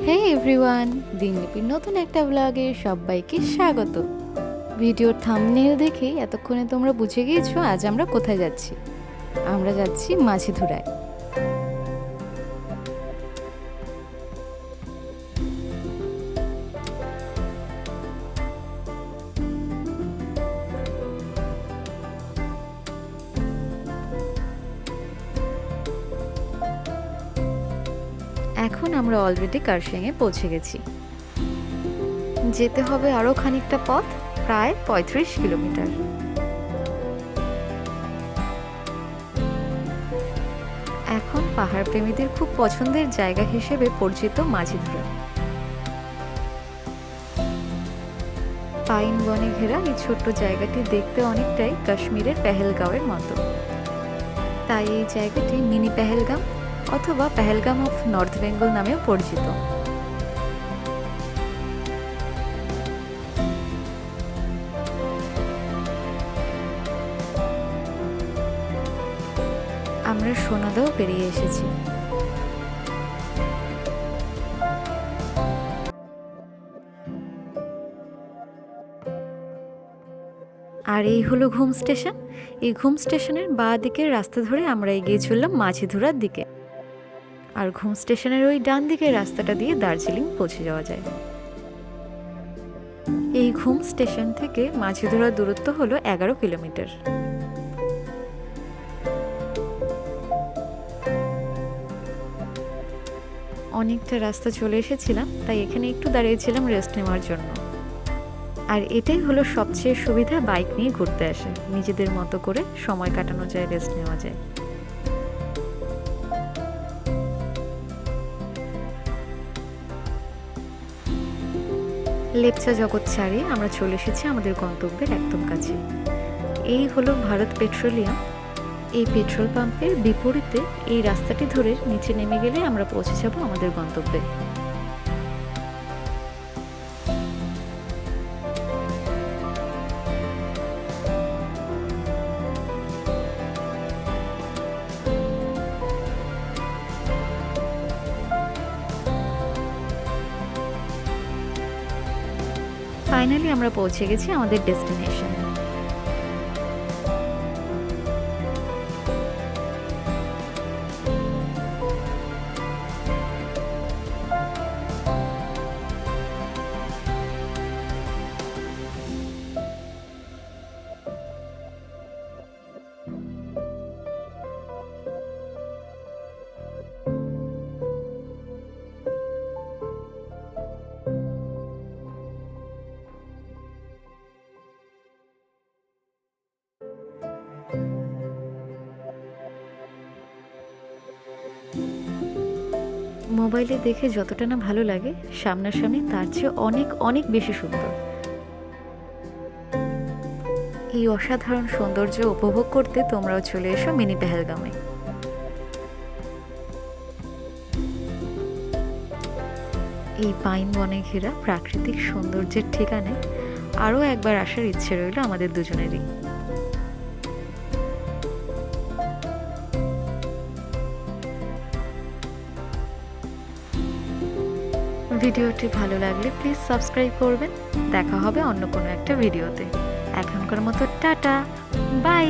হে everyone, দিনলিপির নতুন একটা ব্লগে সবাইকে স্বাগত। ভিডিওর থাম্বনেল দেখে এতক্ষণে তোমরা বুঝে গিয়েছো আজ আমরা কোথায় যাচ্ছি। আমরা যাচ্ছি মাঝিধুরায়। এখন আমরা অলরেডি কার্শিয়াংয়ে পৌঁছে গেছি। যেতে হবে আরও খানিকটা পথ, প্রায় 35 কিলোমিটার। এখন পাহাড় প্রেমীদের খুব পছন্দের জায়গা হিসেবে পরিচিত মাঝিধুরা। পাইন বনে ঘেরা এই ছোট্ট জায়গাটি দেখতে অনেকটাই কাশ্মীরের পেহেলগাঁওয়ের মতো। তাই এই জায়গাটি মিনি পেহেলগাম অথবা পেহেলগাম অফ নর্থ বেঙ্গল নামেও পরিচিত। আমরা সোনাদাও পেরিয়ে এসেছি। আর এই হলো ঘুম স্টেশন। এই ঘুম স্টেশনের বাঁ দিকের রাস্তা ধরে আমরা এগিয়ে চললাম মাঝিধুরার দিকে। আর ঘুম স্টেশনের ওই ডান দিকের রাস্তাটা দিয়ে দার্জিলিং পৌঁছে যাওয়া যায়। এই ঘুম স্টেশন থেকে মাঝিধুরার দূরত্ব হলো 11 কিলোমিটার। অনেকটা রাস্তা চলে এসেছিলাম, তাই এখানে একটু দাঁড়িয়েছিলাম রেস্ট নেওয়ার জন্য। আর এটাই হলো সবচেয়ে সুবিধা বাইক নিয়ে ঘুরতে আসে, নিজেদের মতো করে সময় কাটানো যায়, রেস্ট নেওয়া যায়। লেপচা জগৎ ছাড়িয়ে আমরা চলে এসেছি আমাদের গন্তব্যের একদম কাছে। এই হলো ভারত পেট্রোলিয়াম। এই পেট্রোল পাম্পের বিপরীতে এই রাস্তাটি ধরে নিচে নেমে গেলে আমরা পৌঁছে যাব আমাদের গন্তব্যে। ফাইনালি আমরা পৌঁছে গেছি আমাদের ডেস্টিনেশনে। মোবাইলে দেখে যতটা না ভালো লাগে, সামনাসামনি তার চেয়ে অনেক অনেক বেশি সুন্দর। এই অসাধারণ সৌন্দর্য উপভোগ করতে তোমরাও চলে এসো মিনি পেহেলগামে। এই পাইন বনে ঘেরা প্রাকৃতিক সৌন্দর্যের ঠিকানায় আরও একবার আসার ইচ্ছে রইল আমাদের দুজনেরই। ভিডিওটি ভালো লাগলে প্লিজ সাবস্ক্রাইব করবেন। দেখা হবে অন্য কোনো একটা ভিডিওতে। এখনকার মতো টাটা, বাই।